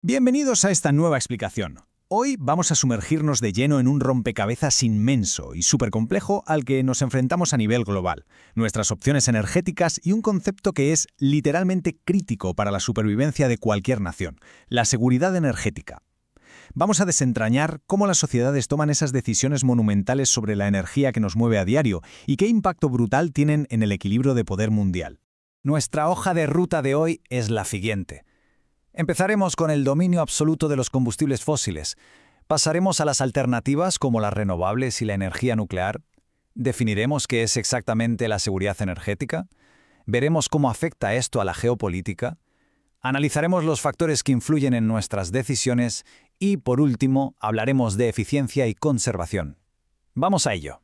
Bienvenidos a esta nueva explicación. Hoy vamos a sumergirnos de lleno en un rompecabezas inmenso y supercomplejo al que nos enfrentamos a nivel global, nuestras opciones energéticas y un concepto que es literalmente crítico para la supervivencia de cualquier nación, la seguridad energética. Vamos a desentrañar cómo las sociedades toman esas decisiones monumentales sobre la energía que nos mueve a diario y qué impacto brutal tienen en el equilibrio de poder mundial. Nuestra hoja de ruta de hoy es la siguiente. Empezaremos con el dominio absoluto de los combustibles fósiles. Pasaremos a las alternativas como las renovables y la energía nuclear. Definiremos qué es exactamente la seguridad energética. Veremos cómo afecta esto a la geopolítica. Analizaremos los factores que influyen en nuestras decisiones y, por último, hablaremos de eficiencia y conservación. Vamos a ello.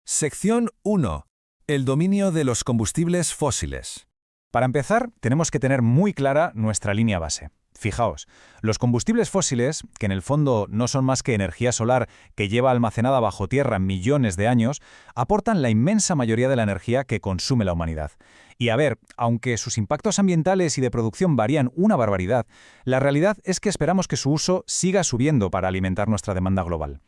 Sección 1. El dominio de los combustibles fósiles. Para empezar, tenemos que tener muy clara nuestra línea base. Fijaos, los combustibles fósiles, que en el fondo no son más que energía solar que lleva almacenada bajo tierra millones de años, aportan la inmensa mayoría de la energía que consume la humanidad. Y a ver, aunque sus impactos ambientales y de producción varían una barbaridad, la realidad es que esperamos que su uso siga subiendo para alimentar nuestra demanda global.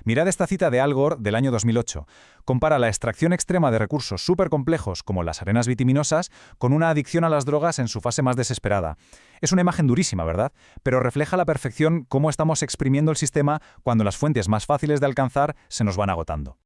Mirad esta cita de Al Gore del año 2008. Compara la extracción extrema de recursos supercomplejos como las arenas bituminosas con una adicción a las drogas en su fase más desesperada. Es una imagen durísima, ¿verdad? Pero refleja a la perfección cómo estamos exprimiendo el sistema cuando las fuentes más fáciles de alcanzar se nos van agotando.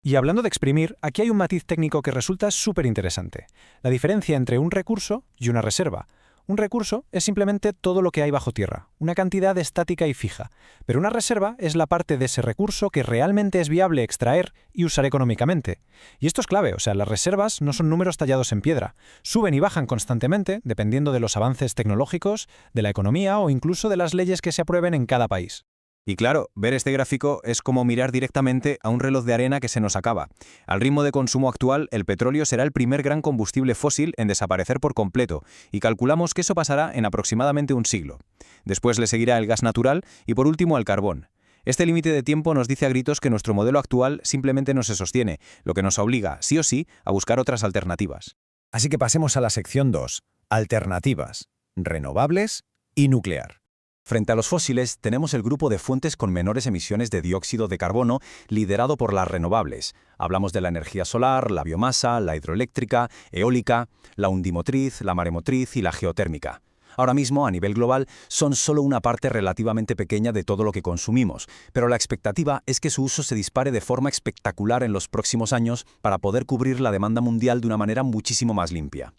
Y hablando de exprimir, aquí hay un matiz técnico que resulta súper interesante. La diferencia entre un recurso y una reserva. Un recurso es simplemente todo lo que hay bajo tierra, una cantidad estática y fija, pero una reserva es la parte de ese recurso que realmente es viable extraer y usar económicamente. Y esto es clave, las reservas no son números tallados en piedra, suben y bajan constantemente dependiendo de los avances tecnológicos, de la economía o incluso de las leyes que se aprueben en cada país. Y claro, ver este gráfico es como mirar directamente a un reloj de arena que se nos acaba. Al ritmo de consumo actual, el petróleo será el primer gran combustible fósil en desaparecer por completo, y calculamos que eso pasará en aproximadamente un siglo. Después le seguirá el gas natural y por último el carbón. Este límite de tiempo nos dice a gritos que nuestro modelo actual simplemente no se sostiene, lo que nos obliga, sí o sí, a buscar otras alternativas. Así que pasemos a la sección 2. Alternativas, renovables y nuclear. Frente a los fósiles, tenemos el grupo de fuentes con menores emisiones de dióxido de carbono, liderado por las renovables. Hablamos de la energía solar, la biomasa, la hidroeléctrica, eólica, la undimotriz, la maremotriz y la geotérmica. Ahora mismo, a nivel global, son solo una parte relativamente pequeña de todo lo que consumimos, pero la expectativa es que su uso se dispare de forma espectacular en los próximos años para poder cubrir la demanda mundial de una manera muchísimo más limpia.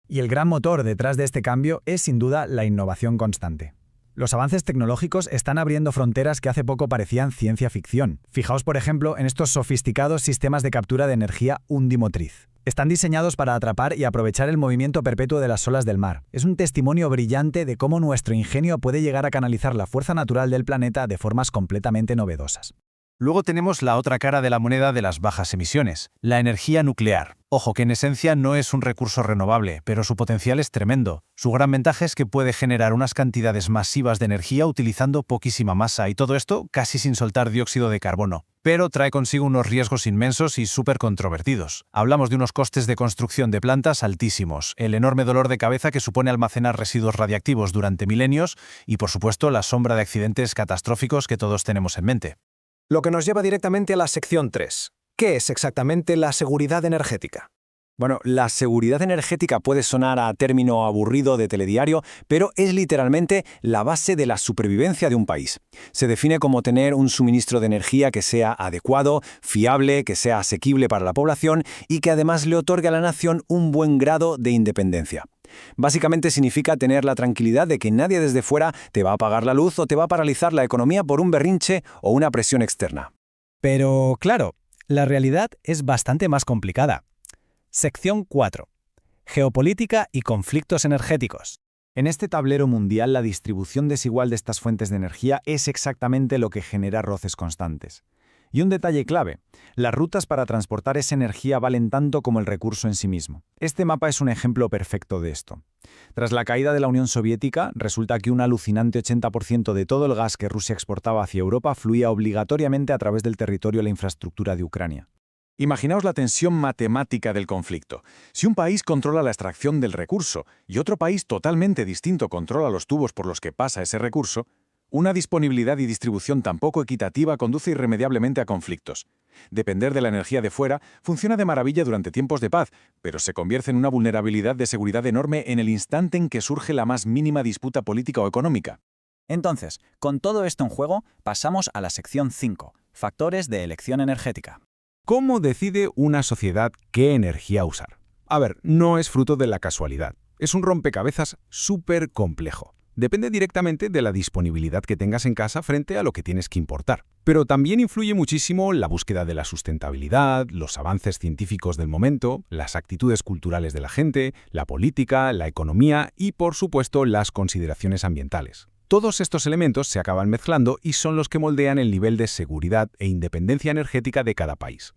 Y el gran motor detrás de este cambio es sin duda la innovación constante. Los avances tecnológicos están abriendo fronteras que hace poco parecían ciencia ficción. Fijaos, por ejemplo, en estos sofisticados sistemas de captura de energía undimotriz. Están diseñados para atrapar y aprovechar el movimiento perpetuo de las olas del mar. Es un testimonio brillante de cómo nuestro ingenio puede llegar a canalizar la fuerza natural del planeta de formas completamente novedosas. Luego tenemos la otra cara de la moneda de las bajas emisiones, la energía nuclear. Ojo, que en esencia no es un recurso renovable, pero su potencial es tremendo. Su gran ventaja es que puede generar unas cantidades masivas de energía utilizando poquísima masa, y todo esto casi sin soltar dióxido de carbono. Pero trae consigo unos riesgos inmensos y súper controvertidos. Hablamos de unos costes de construcción de plantas altísimos, el enorme dolor de cabeza que supone almacenar residuos radiactivos durante milenios y, por supuesto, la sombra de accidentes catastróficos que todos tenemos en mente. Lo que nos lleva directamente a la sección 3. ¿Qué es exactamente la seguridad energética? Bueno, la seguridad energética puede sonar a término aburrido de telediario, pero es literalmente la base de la supervivencia de un país. Se define como tener un suministro de energía que sea adecuado, fiable, que sea asequible para la población y que además le otorgue a la nación un buen grado de independencia. Básicamente significa tener la tranquilidad de que nadie desde fuera te va a apagar la luz o te va a paralizar la economía por un berrinche o una presión externa. Pero, claro, la realidad es bastante más complicada. Sección 4. Geopolítica y conflictos energéticos. En este tablero mundial, la distribución desigual de estas fuentes de energía es exactamente lo que genera roces constantes. Y un detalle clave, las rutas para transportar esa energía valen tanto como el recurso en sí mismo. Este mapa es un ejemplo perfecto de esto. Tras la caída de la Unión Soviética, resulta que un alucinante 80% de todo el gas que Rusia exportaba hacia Europa fluía obligatoriamente a través del territorio de la infraestructura de Ucrania. Imaginaos la tensión matemática del conflicto. Si un país controla la extracción del recurso y otro país totalmente distinto controla los tubos por los que pasa ese recurso, una disponibilidad y distribución tan poco equitativa conduce irremediablemente a conflictos. Depender de la energía de fuera funciona de maravilla durante tiempos de paz, pero se convierte en una vulnerabilidad de seguridad enorme en el instante en que surge la más mínima disputa política o económica. Entonces, con todo esto en juego, pasamos a la sección 5, factores de elección energética. ¿Cómo decide una sociedad qué energía usar? A ver, no es fruto de la casualidad. Es un rompecabezas súper complejo. Depende directamente de la disponibilidad que tengas en casa frente a lo que tienes que importar. Pero también influye muchísimo la búsqueda de la sustentabilidad, los avances científicos del momento, las actitudes culturales de la gente, la política, la economía y, por supuesto, las consideraciones ambientales. Todos estos elementos se acaban mezclando y son los que moldean el nivel de seguridad e independencia energética de cada país.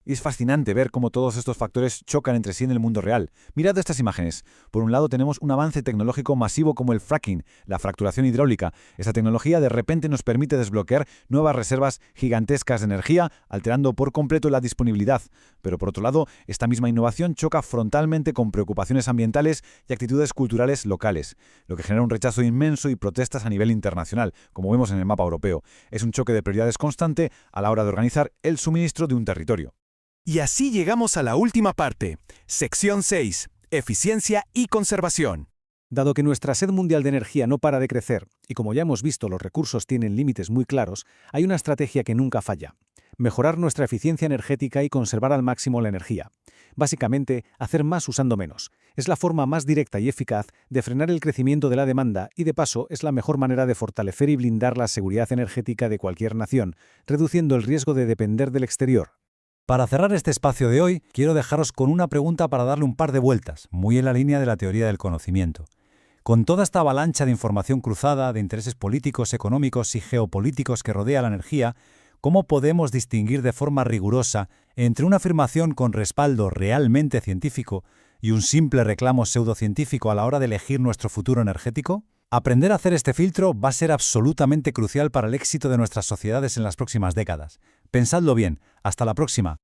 Y es fascinante ver cómo todos estos factores chocan entre sí en el mundo real. Mirad estas imágenes. Por un lado tenemos un avance tecnológico masivo como el fracking, la fracturación hidráulica. Esta tecnología de repente nos permite desbloquear nuevas reservas gigantescas de energía, alterando por completo la disponibilidad. Pero por otro lado, esta misma innovación choca frontalmente con preocupaciones ambientales y actitudes culturales locales, lo que genera un rechazo inmenso y protestas a nivel internacional, como vemos en el mapa europeo. Es un choque de prioridades constante a la hora de organizar el suministro de un territorio. Y así llegamos a la última parte, sección 6, eficiencia y conservación. Dado que nuestra sed mundial de energía no para de crecer, y como ya hemos visto los recursos tienen límites muy claros, hay una estrategia que nunca falla: mejorar nuestra eficiencia energética y conservar al máximo la energía. Básicamente, hacer más usando menos. Es la forma más directa y eficaz de frenar el crecimiento de la demanda y, de paso, es la mejor manera de fortalecer y blindar la seguridad energética de cualquier nación, reduciendo el riesgo de depender del exterior. Para cerrar este espacio de hoy, quiero dejaros con una pregunta para darle un par de vueltas, muy en la línea de la teoría del conocimiento. Con toda esta avalancha de información cruzada, de intereses políticos, económicos y geopolíticos que rodea la energía, ¿cómo podemos distinguir de forma rigurosa entre una afirmación con respaldo realmente científico y un simple reclamo pseudocientífico a la hora de elegir nuestro futuro energético? Aprender a hacer este filtro va a ser absolutamente crucial para el éxito de nuestras sociedades en las próximas décadas. Pensadlo bien. Hasta la próxima.